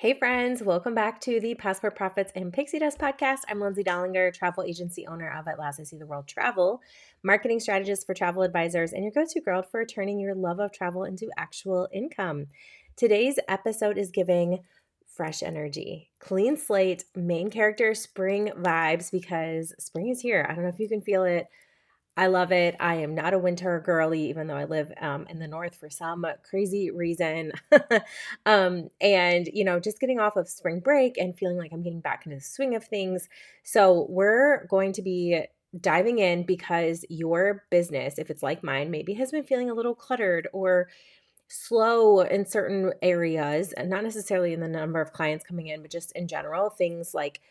Hey friends, welcome back to the Passport Profits and Pixie Dust podcast. I'm Lindsay Dollinger, travel agency owner of At Last I See the World Travel, marketing strategist for travel advisors, and your go-to girl for turning your love of travel into actual income. Today's episode is giving fresh energy, clean slate, main character spring vibes because spring is here. I don't know if you can feel it. I love it. I am not a winter girly, even though I live in the north for some crazy reason. And just getting off of spring break and feeling like I'm getting back into the swing of things. So we're going to be diving in because your business, if it's like mine, maybe has been feeling a little cluttered or slow in certain areas, and not necessarily in the number of clients coming in, but just in general, things like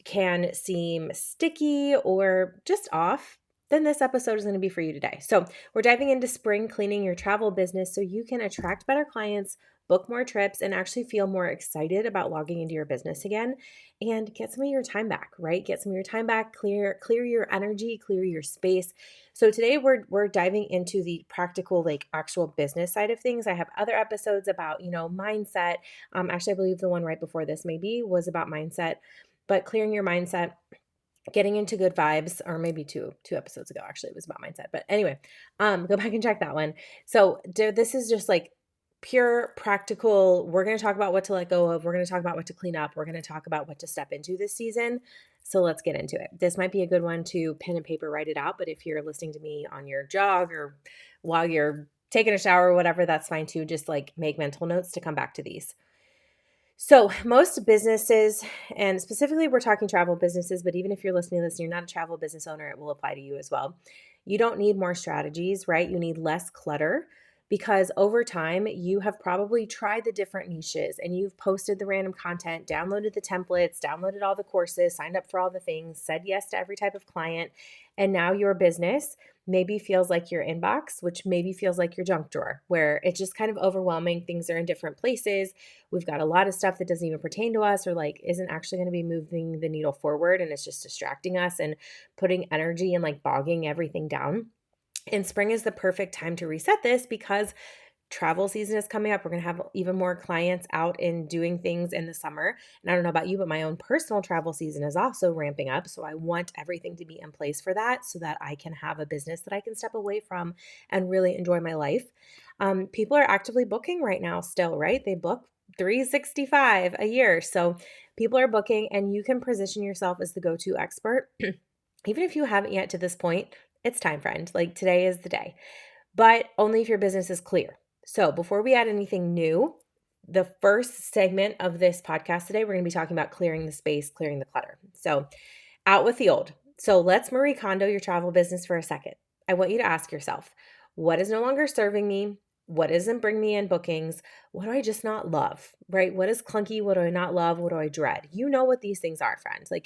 can seem sticky or just off, then this episode is going to be for you today. So, we're diving into spring cleaning your travel business so you can attract better clients, book more trips, and actually feel more excited about logging into your business again and get some of your time back, right? Get some of your time back, clear your energy, clear your space. So today we're diving into the practical, like actual business side of things. I have other episodes about, mindset. Actually, I believe the one right before this maybe was about mindset, but clearing your mindset, getting into good vibes, or maybe two episodes ago, actually, it was about mindset. But anyway, go back and check that one. So this is just like pure practical. We're going to talk about what to let go of. We're going to talk about what to clean up. We're going to talk about what to step into this season. So let's get into it. This might be a good one to pen and paper, write it out. But if you're listening to me on your jog or while you're taking a shower or whatever, that's fine too. Just like make mental notes to come back to these. So most businesses, and specifically we're talking travel businesses, but even if you're listening to this and you're not a travel business owner, it will apply to you as well. You don't need more strategies, right? You need less clutter because over time you have probably tried the different niches and you've posted the random content, downloaded the templates, downloaded all the courses, signed up for all the things, said yes to every type of client. And now your business maybe feels like your inbox, which maybe feels like your junk drawer, where it's just kind of overwhelming. Things are in different places. We've got a lot of stuff that doesn't even pertain to us or like isn't actually going to be moving the needle forward, and it's just distracting us and putting energy and like bogging everything down. And spring is the perfect time to reset this because travel season is coming up. We're going to have even more clients out and doing things in the summer. And I don't know about you, but my own personal travel season is also ramping up. So I want everything to be in place for that so that I can have a business that I can step away from and really enjoy my life. People are actively booking right now still, right? They book 365 a year. So people are booking, and you can position yourself as the go-to expert. Even if you haven't yet to this point, it's time, friend. Like today is the day, but only if your business is clear. So before we add anything new, the first segment of this podcast today, we're going to be talking about clearing the space, clearing the clutter. So out with the old. So let's Marie Kondo your travel business for a second. I want you to ask yourself, what is no longer serving me? What doesn't bring me in bookings? What do I just not love, right? What is clunky? What do I not love? What do I dread? You know what these things are, friends. Like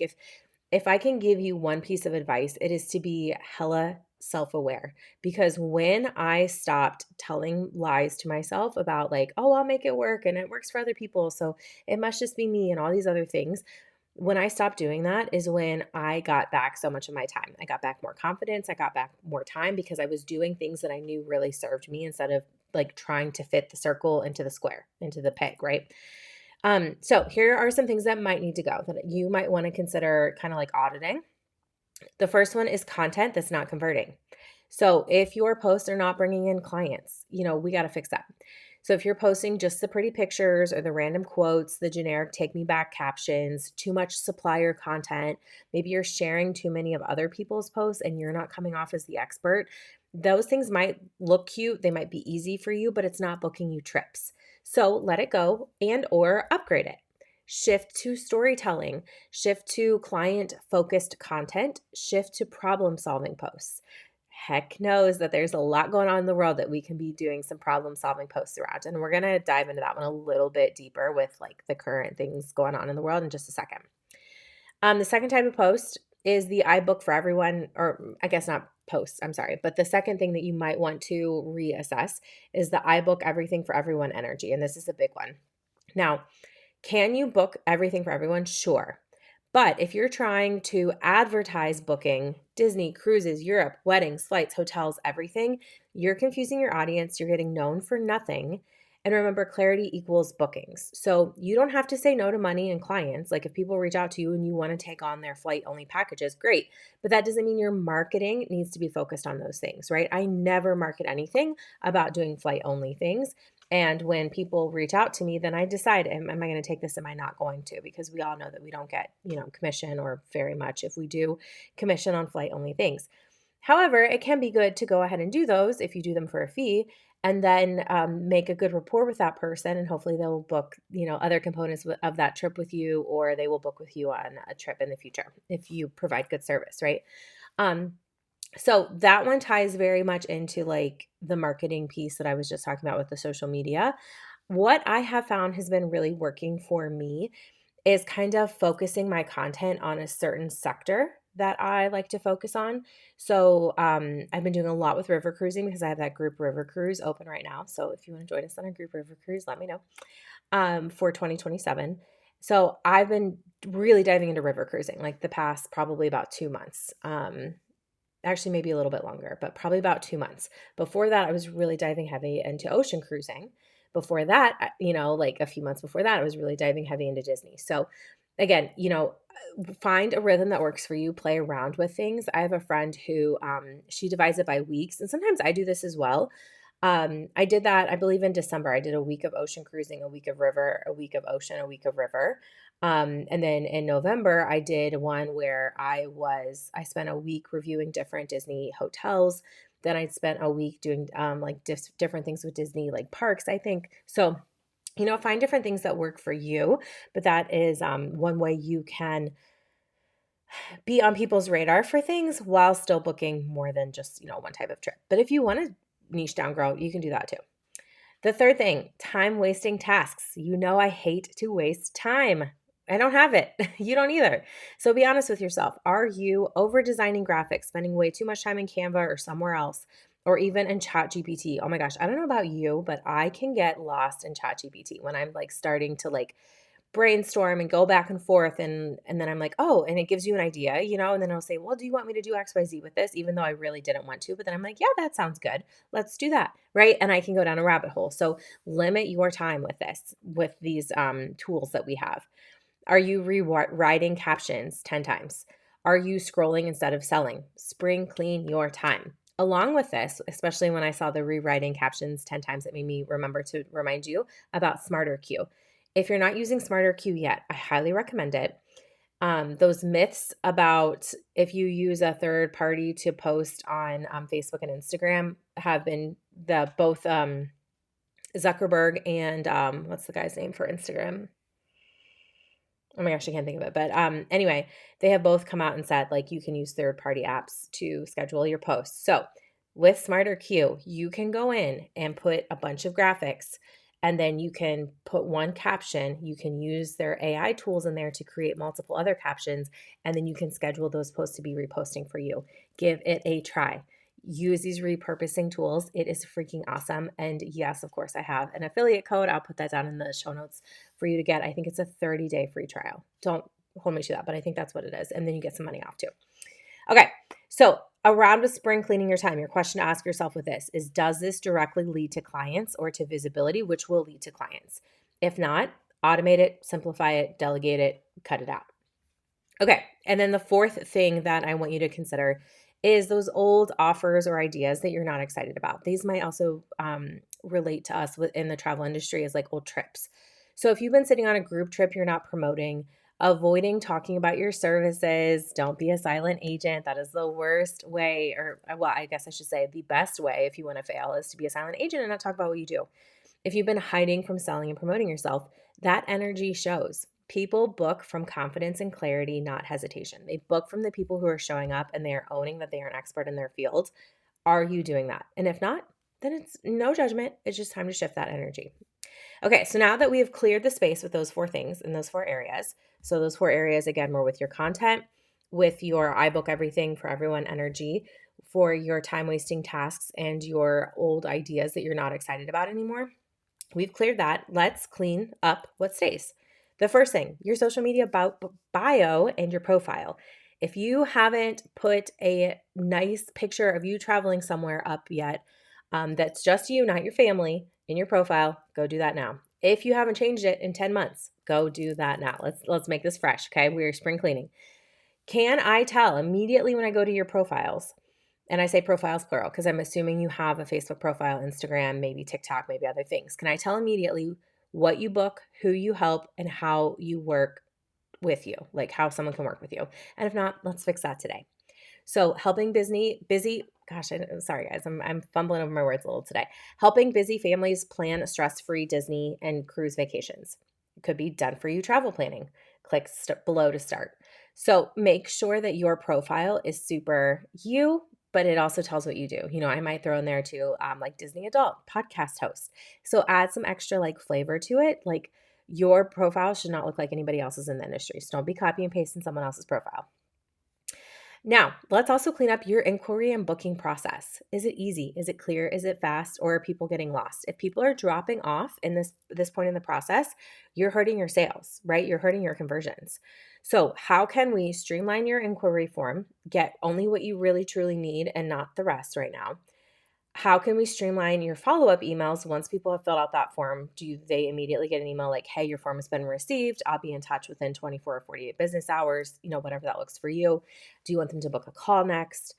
if I can give you one piece of advice, it is to be hella self-aware, because when I stopped telling lies to myself about like, oh, I'll make it work and it works for other people, so it must just be me and all these other things. When I stopped doing that is when I got back so much of my time. I got back more confidence. I got back more time because I was doing things that I knew really served me instead of like trying to fit the circle into the square, into the peg, right? So here are some things that might need to go that you might want to consider kind of like auditing. The first one is content that's not converting. So if your posts are not bringing in clients, we got to fix that. So if you're posting just the pretty pictures or the random quotes, the generic take me back captions, too much supplier content, maybe you're sharing too many of other people's posts and you're not coming off as the expert, those things might look cute. They might be easy for you, but it's not booking you trips. So let it go and or upgrade it. Shift to storytelling, shift to client-focused content, shift to problem-solving posts. Heck knows that there's a lot going on in the world that we can be doing some problem-solving posts around. And we're going to dive into that one a little bit deeper with like the current things going on in the world in just a second. The second type of post is the iBook for everyone, or I guess not posts, I'm sorry. But the second thing that you might want to reassess is the iBook everything for everyone energy. And this is a big one. Now, can you book everything for everyone? Sure. But if you're trying to advertise booking Disney, cruises, Europe, weddings, flights, hotels, everything, you're confusing your audience. You're getting known for nothing. And remember, clarity equals bookings. So you don't have to say no to money and clients. Like if people reach out to you and you want to take on their flight only packages, great. But that doesn't mean your marketing needs to be focused on those things, right? I never market anything about doing flight only things. And when people reach out to me, then I decide, am I going to take this? Am I not going to? Because we all know that we don't get, commission or very much if we do commission on flight only things. However, it can be good to go ahead and do those if you do them for a fee and then make a good rapport with that person. And hopefully they will book, other components of that trip with you, or they will book with you on a trip in the future if you provide good service, right? Um, so that one ties very much into like the marketing piece that I was just talking about with the social media. What I have found has been really working for me is kind of focusing my content on a certain sector that I like to focus on. So I've been doing a lot with river cruising because I have that group river cruise open right now. So if you want to join us on a group river cruise, let me know for 2027. So I've been really diving into river cruising like the past probably about 2 months. Actually maybe a little bit longer, but probably about 2 months. Before that, I was really diving heavy into ocean cruising. Before that, like a few months before that, I was really diving heavy into Disney. So again, find a rhythm that works for you, play around with things. I have a friend who she divides it by weeks, and sometimes I do this as well. I did that, I believe in December. I did a week of ocean cruising, a week of river, a week of ocean, a week of river. And then in November, I did one where I spent a week reviewing different Disney hotels. Then I spent a week doing like different things with Disney, like parks, I think. So, find different things that work for you. But that is one way you can be on people's radar for things while still booking more than just, one type of trip. But if you want to niche down, girl, you can do that too. The third thing, time wasting tasks. I hate to waste time. I don't have it. You don't either. So be honest with yourself. Are you over designing graphics, spending way too much time in Canva or somewhere else, or even in ChatGPT? Oh my gosh, I don't know about you, but I can get lost in ChatGPT when I'm like starting to like brainstorm and go back and forth and then I'm like, "Oh," and it gives you an idea, and then I'll say, "Well, do you want me to do XYZ with this?" Even though I really didn't want to, but then I'm like, "Yeah, that sounds good. Let's do that." Right? And I can go down a rabbit hole. So limit your time with this, with these tools that we have. Are you rewriting captions 10 times? Are you scrolling instead of selling? Spring clean your time. Along with this, especially when I saw the rewriting captions 10 times, it made me remember to remind you about Smarter Q. If you're not using Smarter Q yet, I highly recommend it. Those myths about if you use a third party to post on Facebook and Instagram have been the both Zuckerberg and what's the guy's name for Instagram? Oh my gosh, I can't think of it. But anyway, they have both come out and said like you can use third party apps to schedule your posts. So with Smarter Q, you can go in and put a bunch of graphics and then you can put one caption. You can use their AI tools in there to create multiple other captions, and then you can schedule those posts to be reposting for you. Give it a try. Use these repurposing tools. It is freaking awesome. And yes, of course, I have an affiliate code. I'll put that down in the show notes for you to get. I think it's a 30-day free trial. Don't hold me to that, but I think that's what it is. And then you get some money off too. Okay, so around with spring cleaning your time, your question to ask yourself with this is, does this directly lead to clients or to visibility, which will lead to clients? If not, automate it, simplify it, delegate it, cut it out. Okay, and then the fourth thing that I want you to consider is those old offers or ideas that you're not excited about. These might also relate to us within the travel industry as like old trips. So if you've been sitting on a group trip you're not promoting, avoiding talking about your services, don't be a silent agent. That is the worst way, or well, I guess I should say the best way if you want to fail is to be a silent agent and not talk about what you do. If you've been hiding from selling and promoting yourself, that energy shows. People book from confidence and clarity, not hesitation. They book from the people who are showing up and they are owning that they are an expert in their field. Are you doing that? And if not, then it's no judgment. It's just time to shift that energy. Okay, so now that we have cleared the space with those four things in those four areas, so those four areas, again, were with your content, with your I book everything for everyone energy, for your time wasting tasks, and your old ideas that you're not excited about anymore. We've cleared that. Let's clean up what stays. The first thing, your social media bio and your profile. If you haven't put a nice picture of you traveling somewhere up yet, that's just you, not your family, in your profile, go do that now. If you haven't changed it in 10 months, go do that now. Let's make this fresh, okay? We're spring cleaning. Can I tell immediately when I go to your profiles, and I say profiles plural because I'm assuming you have a Facebook profile, Instagram, maybe TikTok, maybe other things. Can I tell immediately what you book, who you help, and how you work with you, like how someone can work with you? And if not, let's fix that today. So helping sorry guys, I'm fumbling over my words a little today. Helping busy families plan stress-free Disney and cruise vacations. It could be done for you travel planning. Click below to start. So make sure that your profile is super you, but it also tells what you do. I might throw in there too, like Disney adult podcast host. So add some extra like flavor to it. Like your profile should not look like anybody else's in the industry. So don't be copy and pasting someone else's profile. Now, let's also clean up your inquiry and booking process. Is it easy? Is it clear? Is it fast? Or are people getting lost? If people are dropping off in this point in the process, you're hurting your sales, right? You're hurting your conversions. So, how can we streamline your inquiry form, get only what you really truly need and not the rest right now? How can we streamline your follow-up emails once people have filled out that form? Do they immediately get an email like, hey, your form has been received. I'll be in touch within 24 or 48 business hours, whatever that looks for you. Do you want them to book a call next?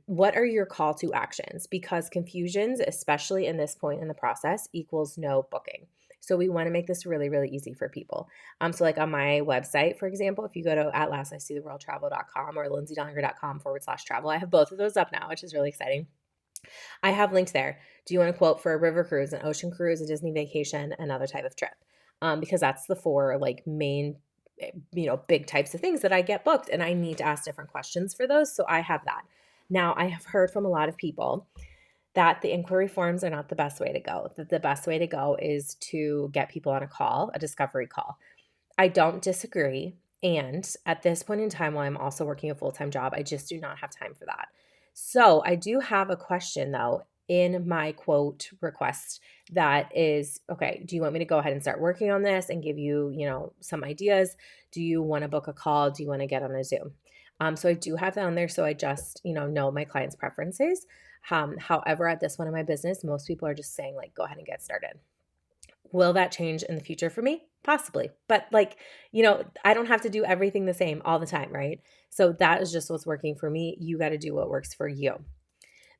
What are your call to actions? Because confusions, especially in this point in the process, equals no booking. So we want to make this really, really easy for people. So like on my website, for example, if you go to atlassiseetheworldtravel.com or lindsaydoninger.com/travel, I have both of those up now, which is really exciting. I have linked there. Do you want a quote for a river cruise, an ocean cruise, a Disney vacation, another type of trip? Because that's the four like main, big types of things that I get booked, and I need to ask different questions for those. So I have that. Now, I have heard from a lot of people that the inquiry forms are not the best way to go, that the best way to go is to get people on a call, a discovery call. I don't disagree. And at this point in time, while I'm also working a full-time job, I just do not have time for that. So I do have a question though in my quote request that is, okay, do you want me to go ahead and start working on this and give you, some ideas? Do you want to book a call? Do you want to get on a Zoom? So I do have that on there. So I just, know my clients' preferences. However, at this one in my business, most people are just saying like, go ahead and get started. Will that change in the future for me? Possibly. But I don't have to do everything the same all the time, right? So that is just what's working for me. You got to do what works for you.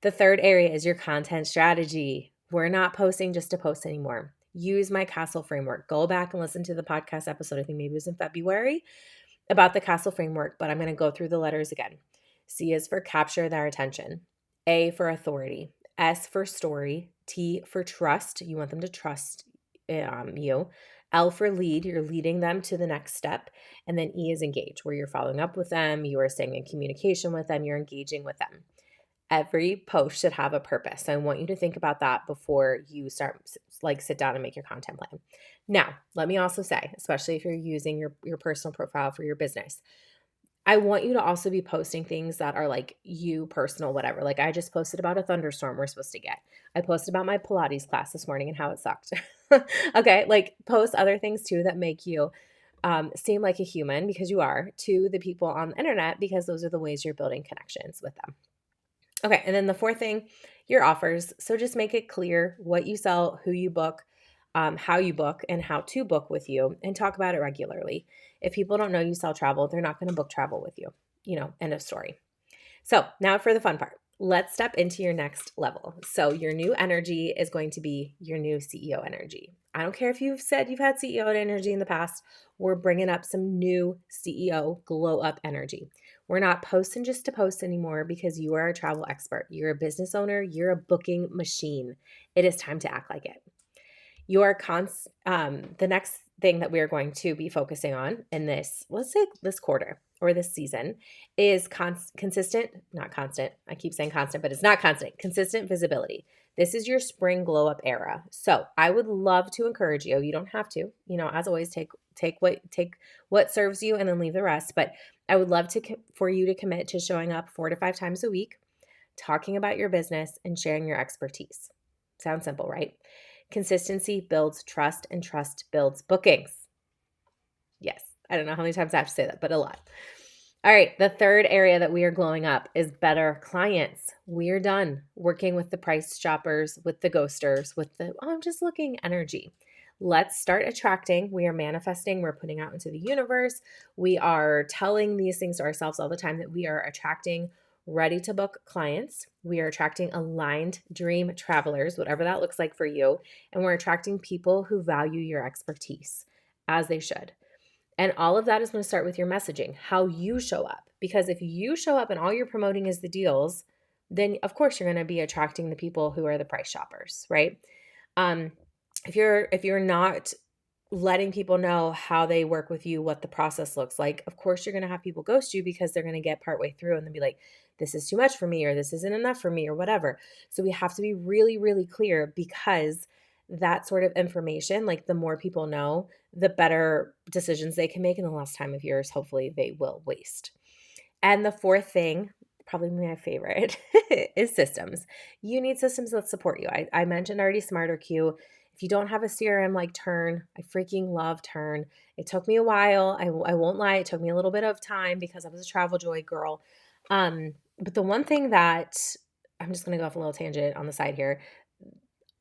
The third area is your content strategy. We're not posting just to post anymore. Use my castle framework. Go back and listen to the podcast episode. I think maybe it was in February about the castle framework, but I'm going to go through the letters again. C is for capture their attention. A for authority. S for story. T for trust. You want them to trust you. L for lead, you're leading them to the next step. And then E is engage, where you're following up with them, you are staying in communication with them, you're engaging with them. Every post should have a purpose. So I want you to think about that before you start, sit down and make your content plan. Now, let me also say, especially if you're using your personal profile for your business, I want you to also be posting things that are like you personal, whatever. Like I just posted about a thunderstorm we're supposed to get. I posted about my Pilates class this morning and how it sucked. Okay, like post other things too that make you seem like a human, because you are, to the people on the internet, because those are the ways you're building connections with them. Okay, and then the fourth thing, your offers. So just make it clear what you sell, who you book, how you book, and how to book with you, and talk about it regularly. If people don't know you sell travel, they're not going to book travel with you, end of story. So now for the fun part. Let's step into your next level. So your new energy is going to be your new CEO energy. I don't care if you've said you've had CEO energy in the past. We're bringing up some new CEO glow up energy. We're not posting just to post anymore, because you are a travel expert. You're a business owner. You're a booking machine. It is time to act like it. The next thing that we are going to be focusing on in this, let's say this quarter or this season, is consistent, not constant. I keep saying constant, but it's not constant. Consistent visibility. This is your spring glow up era. So I would love to encourage you. You don't have to, as always, take what serves you and then leave the rest. But I would love for you to commit to showing up 4 to 5 times a week, talking about your business and sharing your expertise. Sounds simple, right? Consistency builds trust, and trust builds bookings. Yes, I don't know how many times I have to say that, but a lot. All right, the third area that we are glowing up is better clients. We're done working with the price shoppers, with the ghosters, with the, oh, I'm just looking energy. Let's start attracting. We are manifesting, we're putting out into the universe. We are telling these things to ourselves all the time that we are attracting ready to book clients. We are attracting aligned dream travelers, whatever that looks like for you. And we're attracting people who value your expertise as they should. And all of that is going to start with your messaging, how you show up. Because if you show up and all you're promoting is the deals, then of course you're going to be attracting the people who are the price shoppers, right? Um, if you're not letting people know how they work with you, what the process looks like, of course you're going to have people ghost you because they're going to get partway through and then be like, this is too much for me, or this isn't enough for me, or whatever. So we have to be really, really clear, because that sort of information, like the more people know, the better decisions they can make, and the less time of yours, hopefully, they will waste. And the fourth thing, probably my favorite, is systems. You need systems that support you. I mentioned already SmarterQ. If you don't have a CRM like Turn, I freaking love Turn. It took me a while. I won't lie. It took me a little bit of time because I was a travel joy girl. But the one thing that I'm just going to go off a little tangent on the side here.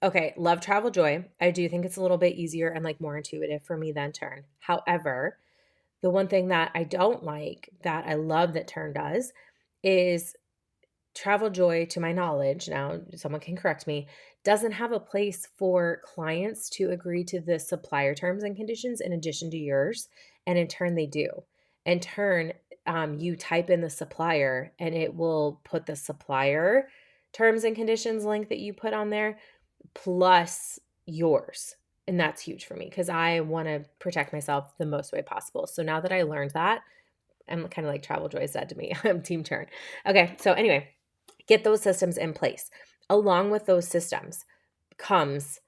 Okay, love Travel Joy. I do think it's a little bit easier and like more intuitive for me than Turn. However, the one thing that I don't like that I love that Turn does is Travel Joy, to my knowledge, now someone can correct me, doesn't have a place for clients to agree to the supplier terms and conditions in addition to yours. And in turn, they do. In turn, you type in the supplier and it will put the supplier terms and conditions link that you put on there plus yours. And that's huge for me because I want to protect myself the most way possible. So now that I learned that, I'm kind of like Travel Joy said to me, I'm Team Turn. Okay, so anyway, get those systems in place. Along with those systems comes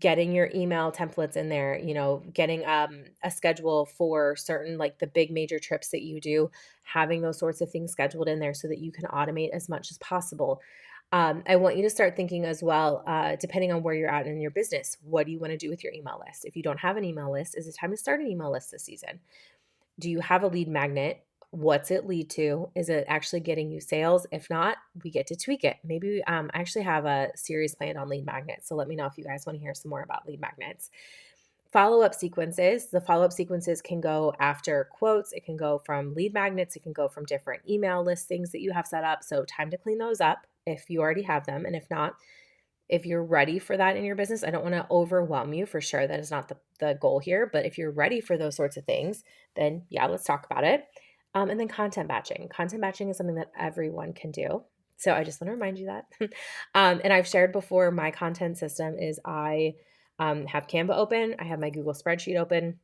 getting your email templates in there, getting a schedule for certain, like the big major trips that you do, having those sorts of things scheduled in there so that you can automate as much as possible. I want you to start thinking as well, depending on where you're at in your business, what do you want to do with your email list? If you don't have an email list, is it time to start an email list this season? Do you have a lead magnet? What's it lead to? Is it actually getting you sales? If not, we get to tweak it. Maybe I actually have a series planned on lead magnets. So let me know if you guys want to hear some more about lead magnets. Follow-up sequences. The follow-up sequences can go after quotes. It can go from lead magnets. It can go from different email listings that you have set up. So time to clean those up if you already have them. And if not, if you're ready for that in your business, I don't want to overwhelm you for sure. That is not the goal here. But if you're ready for those sorts of things, then yeah, let's talk about it. And then content batching. Content batching is something that everyone can do. So I just want to remind you that. And I've shared before, my content system is I have Canva open. I have my Google spreadsheet open.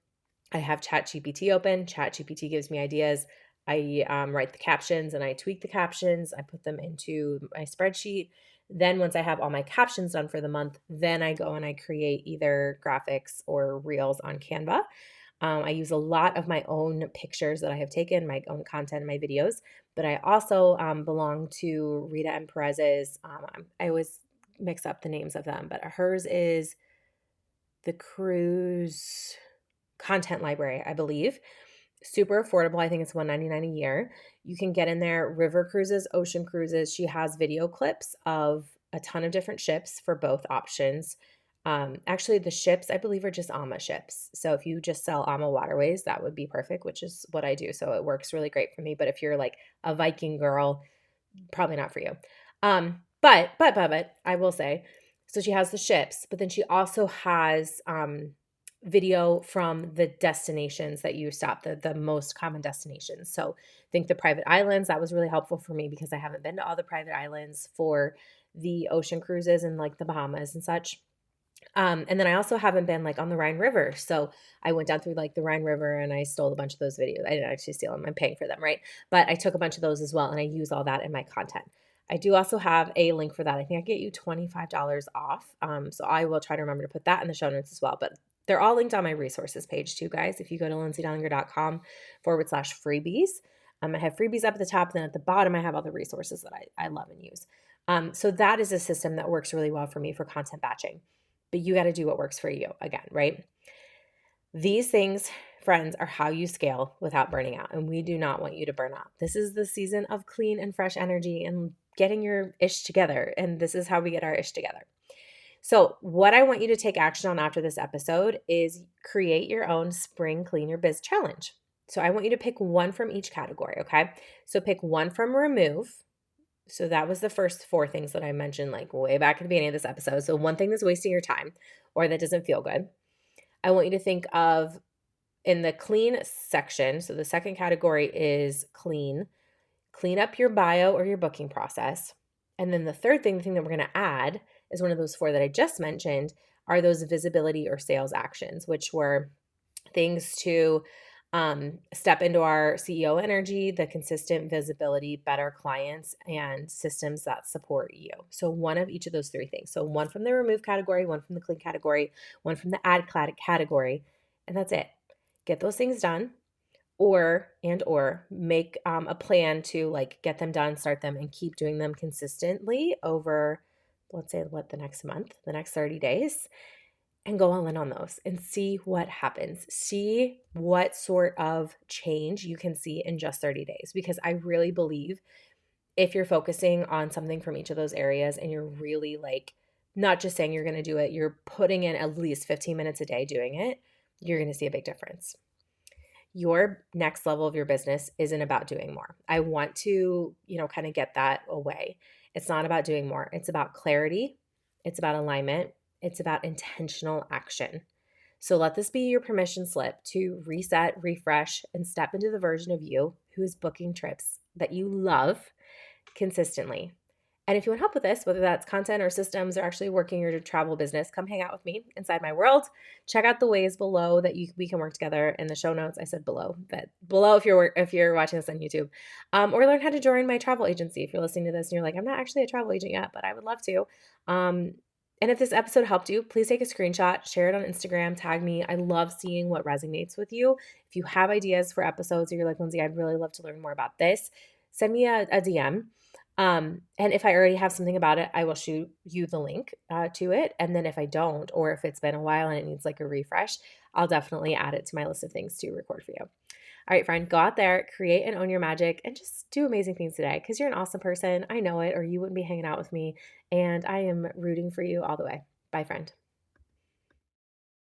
I have ChatGPT open. ChatGPT gives me ideas. I write the captions and I tweak the captions. I put them into my spreadsheet. Then once I have all my captions done for the month, then I go and I create either graphics or reels on Canva. I use a lot of my own pictures that I have taken, my own content, my videos, but I also belong to Rita and Perez's. I always mix up the names of them, but hers is the Cruise Content Library, I believe. Super affordable. I think it's $199 a year. You can get in there river cruises, ocean cruises. She has video clips of a ton of different ships for both options. Actually, the ships, I believe, are just AMA ships. So if you just sell AMA waterways, that would be perfect, which is what I do. So it works really great for me. But if you're like a Viking girl, probably not for you. But I will say, so she has the ships, but then she also has video from the destinations that you stop, the most common destinations. So think the private islands. That was really helpful for me because I haven't been to all the private islands for the ocean cruises and like the Bahamas and such. And then I also haven't been like on the Rhine River. So I went down through like the Rhine River and I stole a bunch of those videos. I didn't actually steal them. I'm paying for them, right? But I took a bunch of those as well and I use all that in my content. I do also have a link for that. I think I get you $25 off. So I will try to remember to put that in the show notes as well. But they're all linked on my resources page too, guys. If you go to lindsaydellinger.com/freebies, I have freebies up at the top. Then at the bottom, I have all the resources that I love and use. So that is a system that works really well for me for content batching. But you got to do what works for you again, right? These things friends, are how you scale without burning out. And we do not want you to burn out. This is the season of clean and fresh energy and getting your ish together. And this is how we get our ish together. So, what I want you to take action on after this episode is create your own spring clean your biz challenge. So, I want you to pick one from each category, okay? So, pick one from remove. So, that was the first four things that I mentioned, like way back at the beginning of this episode. So, one thing that's wasting your time or that doesn't feel good. I want you to think of in the clean section. So, the second category is clean. Clean up your bio or your booking process. And then the third thing, the thing that we're going to add is one of those four that I just mentioned are those visibility or sales actions, which were things to step into our CEO energy, the consistent visibility, better clients, and systems that support you. So, one of each of those three things. So, one from the remove category, one from the clean category, one from the add category, and that's it. Get those things done or make a plan to like get them done, start them, and keep doing them consistently over, let's say, the next month, the next 30 days, and go all in on those and see what happens. See what sort of change you can see in just 30 days. Because I really believe if you're focusing on something from each of those areas and you're really like not just saying you're going to do it, you're putting in at least 15 minutes a day doing it, you're going to see a big difference. Your next level of your business isn't about doing more. I want to, kind of get that away. It's not about doing more. It's about clarity. It's about alignment. It's about intentional action. So let this be your permission slip to reset, refresh, and step into the version of you who is booking trips that you love consistently. And if you want help with this, whether that's content or systems or actually working your travel business, come hang out with me inside my world. Check out the ways below that we can work together in the show notes. I said below, but below if you're watching this on YouTube, or learn how to join my travel agency. If you're listening to this and you're like, I'm not actually a travel agent yet, but I would love to. And if this episode helped you, please take a screenshot, share it on Instagram, tag me. I love seeing what resonates with you. If you have ideas for episodes or you're like, Lindsay, I'd really love to learn more about this, send me a DM. And if I already have something about it, I will shoot you the link to it. And then if I don't, or if it's been a while and it needs like a refresh, I'll definitely add it to my list of things to record for you. All right, friend, go out there, create and own your magic, and just do amazing things today because you're an awesome person. I know it, or you wouldn't be hanging out with me. And I am rooting for you all the way. Bye, friend.